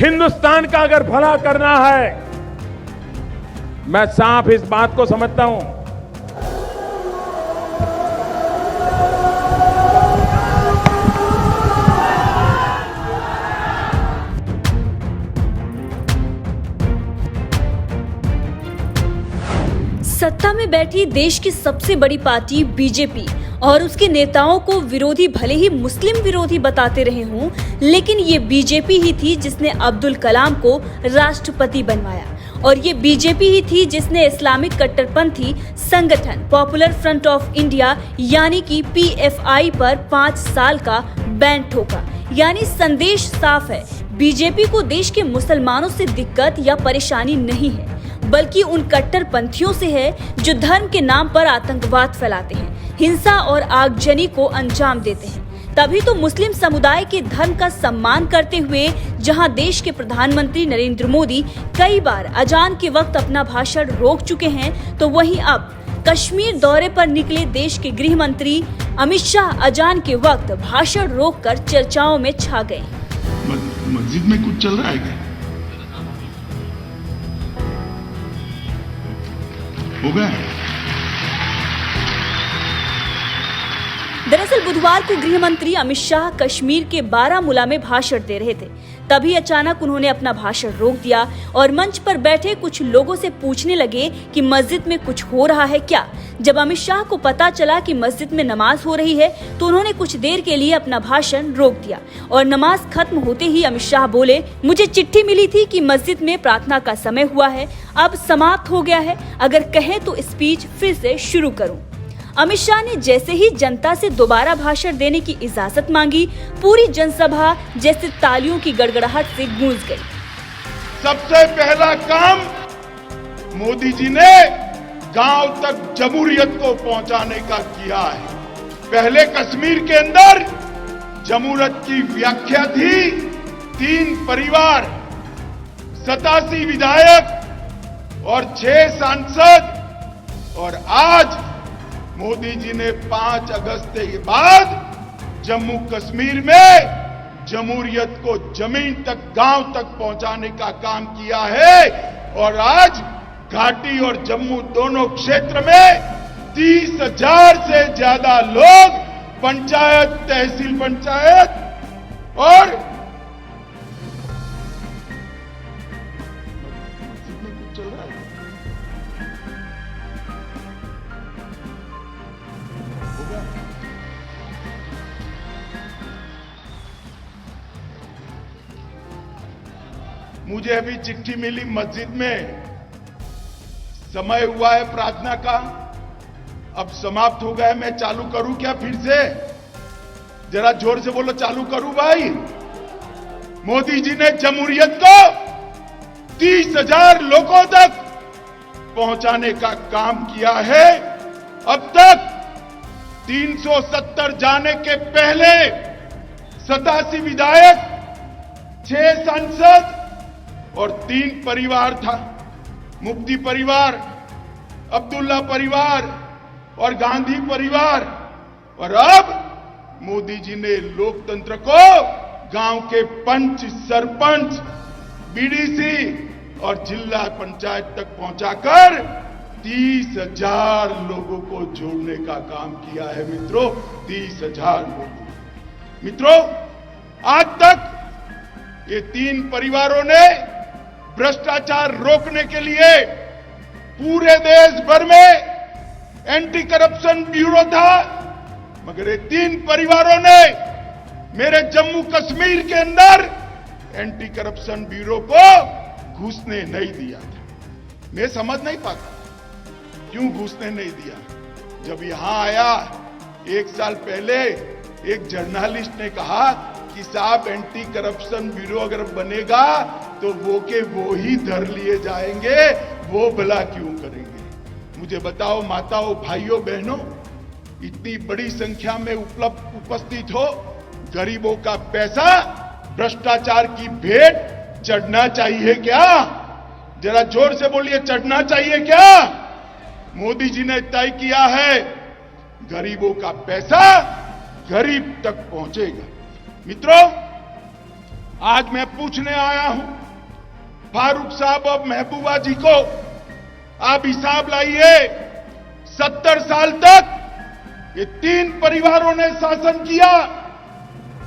हिंदुस्तान का अगर भला करना है, मैं साफ इस बात को समझता हूं, सत्ता में बैठी देश की सबसे बड़ी पार्टी बीजेपी और उसके नेताओं को विरोधी भले ही मुस्लिम विरोधी बताते रहे हों, लेकिन ये बीजेपी ही थी जिसने अब्दुल कलाम को राष्ट्रपति बनवाया और ये बीजेपी ही थी जिसने इस्लामिक कट्टरपंथी संगठन पॉपुलर फ्रंट ऑफ इंडिया यानी कि PFI पर 5 साल का बैन ठोका। यानी संदेश साफ है, बीजेपी को देश के मुसलमानों से दिक्कत या परेशानी नहीं है, बल्कि उन कट्टरपंथियों से है जो धर्म के नाम पर आतंकवाद फैलाते हैं, हिंसा और आगजनी को अंजाम देते हैं। तभी तो मुस्लिम समुदाय के धर्म का सम्मान करते हुए जहां देश के प्रधानमंत्री नरेंद्र मोदी कई बार अजान के वक्त अपना भाषण रोक चुके हैं, तो वहीं अब कश्मीर दौरे पर निकले देश के गृह मंत्री अमित शाह अजान के वक्त भाषण रोककर चर्चाओं में छा गए। मस्जिद में कुछ चल रहा है क्या? हो गया? दरअसल बुधवार को गृह मंत्री अमित शाह कश्मीर के बारामूला में भाषण दे रहे थे, तभी अचानक उन्होंने अपना भाषण रोक दिया और मंच पर बैठे कुछ लोगों से पूछने लगे कि मस्जिद में कुछ हो रहा है क्या। जब अमित शाह को पता चला कि मस्जिद में नमाज हो रही है, तो उन्होंने कुछ देर के लिए अपना भाषण रोक दिया और नमाज खत्म होते ही अमित शाह बोले, मुझे चिट्ठी मिली थी कि मस्जिद में प्रार्थना का समय हुआ है, अब समाप्त हो गया है, अगर कहें तो स्पीच फिर से शुरू करूं। अमित शाह ने जैसे ही जनता से दोबारा भाषण देने की इजाजत मांगी, पूरी जनसभा जैसे तालियों की गड़गड़ाहट से गूंज गई। सबसे पहला काम मोदी जी ने गांव तक जमहूरियत को पहुंचाने का किया है। पहले कश्मीर के अंदर जमहूरियत की व्याख्या थी 3 परिवार, 87 विधायक और 6 सांसद, और आज मोदी जी ने 5 अगस्त के बाद जम्मू कश्मीर में जमहूरियत को जमीन तक, गांव तक पहुंचाने का काम किया है। और आज घाटी और जम्मू दोनों क्षेत्र में 30,000 से ज्यादा लोग पंचायत, तहसील पंचायत और मुझे अभी चिट्ठी मिली, मस्जिद में समय हुआ है प्रार्थना का, अब समाप्त हो गया है, मैं चालू करूं क्या फिर से? जरा जोर से बोलो, चालू करूं भाई? मोदी जी ने जमहूरियत को 30,000 लोगों तक पहुंचाने का काम किया है। अब तक 370 जाने के पहले 87 विधायक, 6 सांसद और 3 परिवार था, मुफ्ती परिवार, अब्दुल्ला परिवार और गांधी परिवार। और अब मोदी जी ने लोकतंत्र को गांव के पंच, सरपंच, बीडीसी और जिला पंचायत तक पहुंचाकर 30,000 लोगों को जोड़ने का काम किया है मित्रों, 30,000 लोग। मित्रों, आज तक ये 3 परिवारों ने भ्रष्टाचार रोकने के लिए पूरे देश भर में एंटी करप्शन ब्यूरो था, मगर ये 3 परिवारों ने मेरे जम्मू कश्मीर के अंदर एंटी करप्शन ब्यूरो को घुसने नहीं दिया था। मैं समझ नहीं पाता क्यों घुसने नहीं दिया। जब यहां आया 1 साल पहले, एक जर्नलिस्ट ने कहा कि साहब एंटी करप्शन ब्यूरो अगर बनेगा तो वो के वो ही धर लिए जाएंगे, वो भला क्यों करेंगे? मुझे बताओ माताओं, भाइयों, बहनों, इतनी बड़ी संख्या में उपस्थित हो, गरीबों का पैसा भ्रष्टाचार की भेंट चढ़ना चाहिए क्या? जरा जोर से बोलिए, चढ़ना चाहिए क्या? मोदी जी ने तय किया है गरीबों का पैसा गरीब तक पहुंचेगा। मित्रों, आज मैं पूछने आया हूं फारूक साहब और महबूबा जी को, आप हिसाब लाइए 70 साल तक ये 3 परिवारों ने शासन किया,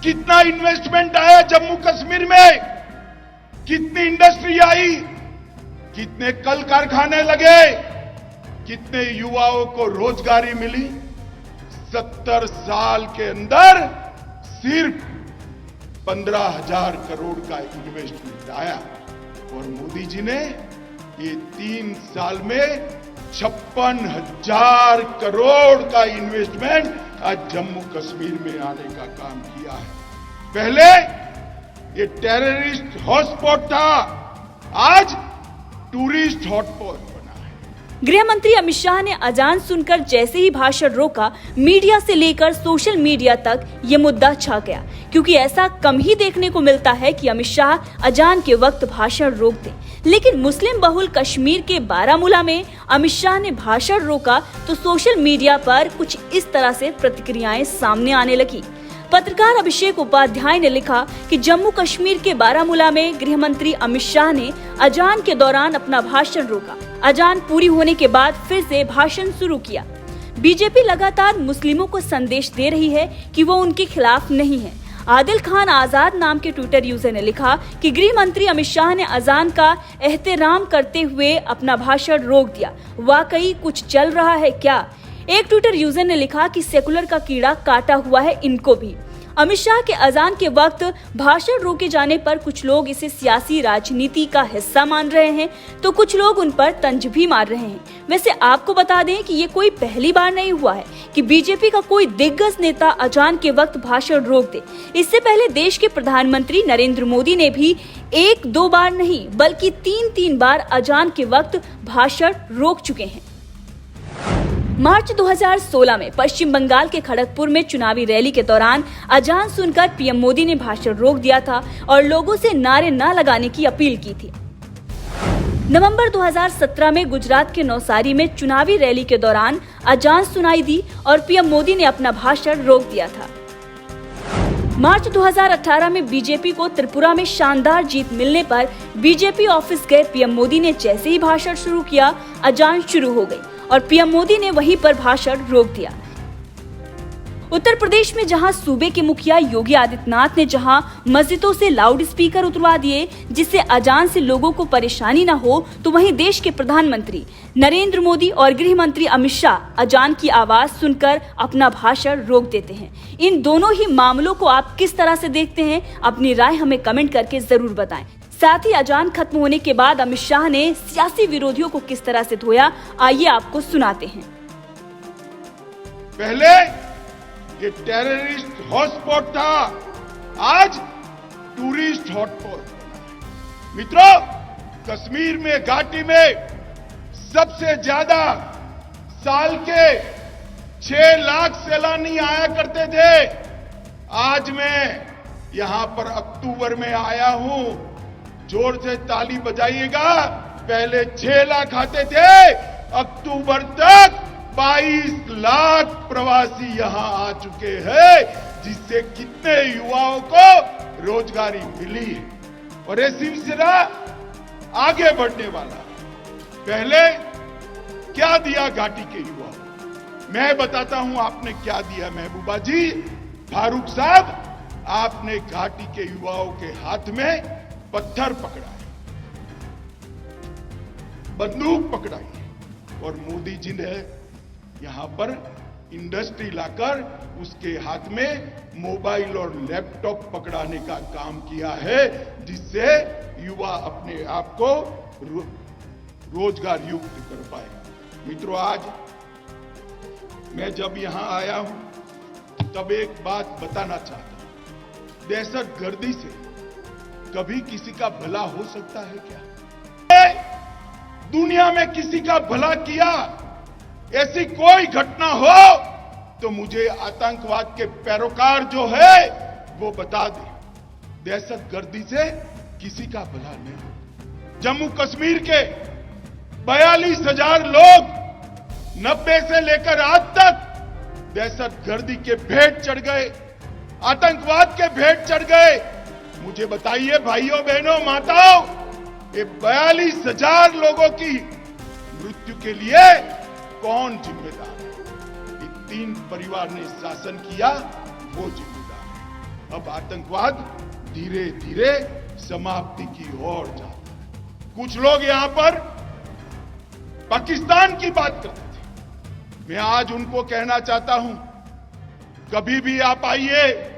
कितना इन्वेस्टमेंट आया जम्मू कश्मीर में, कितनी इंडस्ट्री आई, कितने कल कारखाने लगे, कितने युवाओं को रोजगारी मिली। 70 साल के अंदर सिर्फ 15,000 करोड़ का इन्वेस्टमेंट आया और मोदी जी ने ये 3 साल में 56,000 करोड़ का इन्वेस्टमेंट आज जम्मू कश्मीर में आने का काम किया है। पहले ये टेररिस्ट हॉटस्पॉट था, आज टूरिस्ट हॉटस्पॉट बना है। गृह मंत्री अमित शाह ने अजान सुनकर जैसे ही भाषण रोका, मीडिया से लेकर सोशल मीडिया तक ये मुद्दा छा गया, क्योंकि ऐसा कम ही देखने को मिलता है कि अमित शाह अजान के वक्त भाषण रोक दें। लेकिन मुस्लिम बहुल कश्मीर के बारामूला में अमित शाह ने भाषण रोका तो सोशल मीडिया पर कुछ इस तरह से प्रतिक्रियाएं सामने आने लगी। पत्रकार अभिषेक उपाध्याय ने लिखा कि जम्मू कश्मीर के बारामूला में गृह मंत्री अमित शाह ने अजान के दौरान अपना भाषण रोका। अजान पूरी होने के बाद फिर से भाषण शुरू किया। बीजेपी लगातार मुस्लिमों को संदेश दे रही है कि वो उनके खिलाफ नहीं है। आदिल खान आजाद नाम के ट्विटर यूजर ने लिखा कि गृह मंत्री अमित शाह ने अजान का एहतराम करते हुए अपना भाषण रोक दिया। वाकई कुछ चल रहा है क्या? एक ट्विटर यूजर ने लिखा कि सेकुलर का कीड़ा काटा हुआ है इनको भी। अमित शाह के अजान के वक्त भाषण रोके जाने पर कुछ लोग इसे सियासी राजनीति का हिस्सा मान रहे हैं, तो कुछ लोग उन पर तंज भी मार रहे हैं। वैसे आपको बता दें कि ये कोई पहली बार नहीं हुआ है कि बीजेपी का कोई दिग्गज नेता अजान के वक्त भाषण रोक दे। इससे पहले देश के प्रधानमंत्री नरेंद्र मोदी ने भी 1-2 बार नहीं बल्कि 3-3 बार अजान के वक्त भाषण रोक चुके हैं। मार्च 2016 में पश्चिम बंगाल के खड़गपुर में चुनावी रैली के दौरान अजान सुनकर पीएम मोदी ने भाषण रोक दिया था और लोगों से नारे न लगाने की अपील की थी। नवंबर 2017 में गुजरात के नवसारी में चुनावी रैली के दौरान अजान सुनाई दी और पीएम मोदी ने अपना भाषण रोक दिया था। मार्च 2018 में बीजेपी को त्रिपुरा में शानदार जीत मिलने पर बीजेपी ऑफिस गए पीएम मोदी ने जैसे ही भाषण शुरू किया, अजान शुरू हो गई और पीएम मोदी ने वहीं पर भाषण रोक दिया। उत्तर प्रदेश में जहां सूबे के मुखिया योगी आदित्यनाथ ने जहां मस्जिदों से लाउड स्पीकर उतरवा दिए जिससे अजान से लोगों को परेशानी न हो, तो वहीं देश के प्रधानमंत्री नरेंद्र मोदी और गृह मंत्री अमित शाह अजान की आवाज सुनकर अपना भाषण रोक देते हैं। इन दोनों ही मामलों को आप किस तरह से देखते हैं? अपनी राय हमें कमेंट करके जरूर बताएं। साथ ही अजान खत्म होने के बाद अमित शाह ने सियासी विरोधियों को किस तरह से धोया, आइए आपको सुनाते हैं। पहले ये टेररिस्ट हॉटस्पॉट था, आज टूरिस्ट हॉटस्पॉट बना है। मित्रों, कश्मीर में घाटी में सबसे ज्यादा साल के 6 लाख सैलानी आया करते थे। आज मैं यहां पर अक्टूबर में आया हूं, जोर से ताली बजाइएगा। पहले 6 लाख आते थे, अक्टूबर तक 22 लाख प्रवासी यहां आ चुके हैं, जिससे कितने युवाओं को रोजगारी मिली है और ये सिलसिला आगे बढ़ने वाला। पहले क्या दिया घाटी के युवाओं को, मैं बताता हूं आपने क्या दिया। महबूबा जी, फारूक साहब, आपने घाटी के युवाओं के हाथ में पत्थर पकड़ा है, बंदूक पकड़ाई और मोदी जी ने यहां पर इंडस्ट्री लाकर उसके हाथ में मोबाइल और लैपटॉप पकड़ाने का काम किया है, जिससे युवा अपने आप को रोजगार युक्त कर पाए। मित्रों, आज मैं जब यहां आया हूं तब एक बात बताना चाहता हूं। दहशतगर्दी से कभी किसी का भला हो सकता है क्या? दुनिया में किसी का भला किया ऐसी कोई घटना हो तो मुझे आतंकवाद के पैरोकार जो है वो बता दे। दहशतगर्दी से किसी का भला नहीं हो। जम्मू कश्मीर के 42,000 लोग 90 से लेकर आज तक दहशतगर्दी के भेंट चढ़ गए, आतंकवाद के भेंट चढ़ गए। मुझे बताइए भाइयों बहनों माताओं, ये 42,000 लोगों की मृत्यु के लिए कौन जिम्मेदार है? ये 3 परिवार ने शासन किया, वो जिम्मेदार है। अब आतंकवाद धीरे धीरे समाप्ति की ओर जाता है। कुछ लोग यहां पर पाकिस्तान की बात करते थे। मैं आज उनको कहना चाहता हूं, कभी भी आप आइए,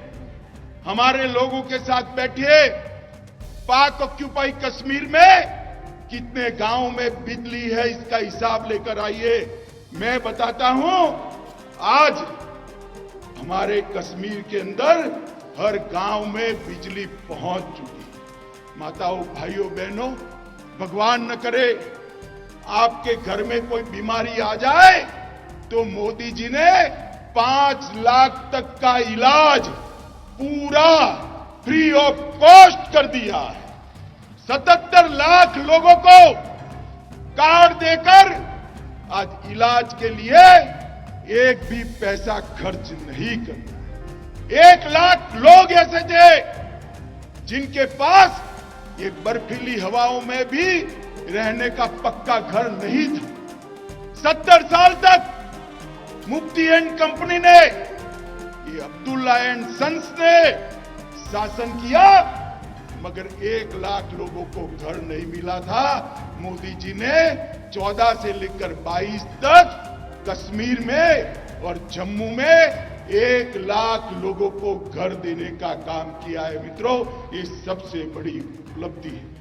हमारे लोगों के साथ बैठिए। पाक ऑक्यूपाई कश्मीर में कितने गांव में बिजली है, इसका हिसाब लेकर आइए। मैं बताता हूं, आज हमारे कश्मीर के अंदर हर गांव में बिजली पहुंच चुकी है। माताओं, भाइयों, बहनों, भगवान न करे आपके घर में कोई बीमारी आ जाए तो मोदी जी ने 5 लाख तक का इलाज पूरा फ्री ऑफ कॉस्ट कर दिया है। 77 लाख लोगों को कार्ड देकर आज इलाज के लिए एक भी पैसा खर्च नहीं करना है। 1 लाख लोग ऐसे थे जिनके पास ये बर्फीली हवाओं में भी रहने का पक्का घर नहीं था। 70 साल तक मुफ्ती एंड कंपनी ने, ये अब्दुल्ला एंड सन्स ने शासन किया, मगर 1 लाख लोगों को घर नहीं मिला था। मोदी जी ने 14 से लेकर 22 तक कश्मीर में और जम्मू में 1 लाख लोगों को घर देने का काम किया है। मित्रों, ये सबसे बड़ी उपलब्धि है।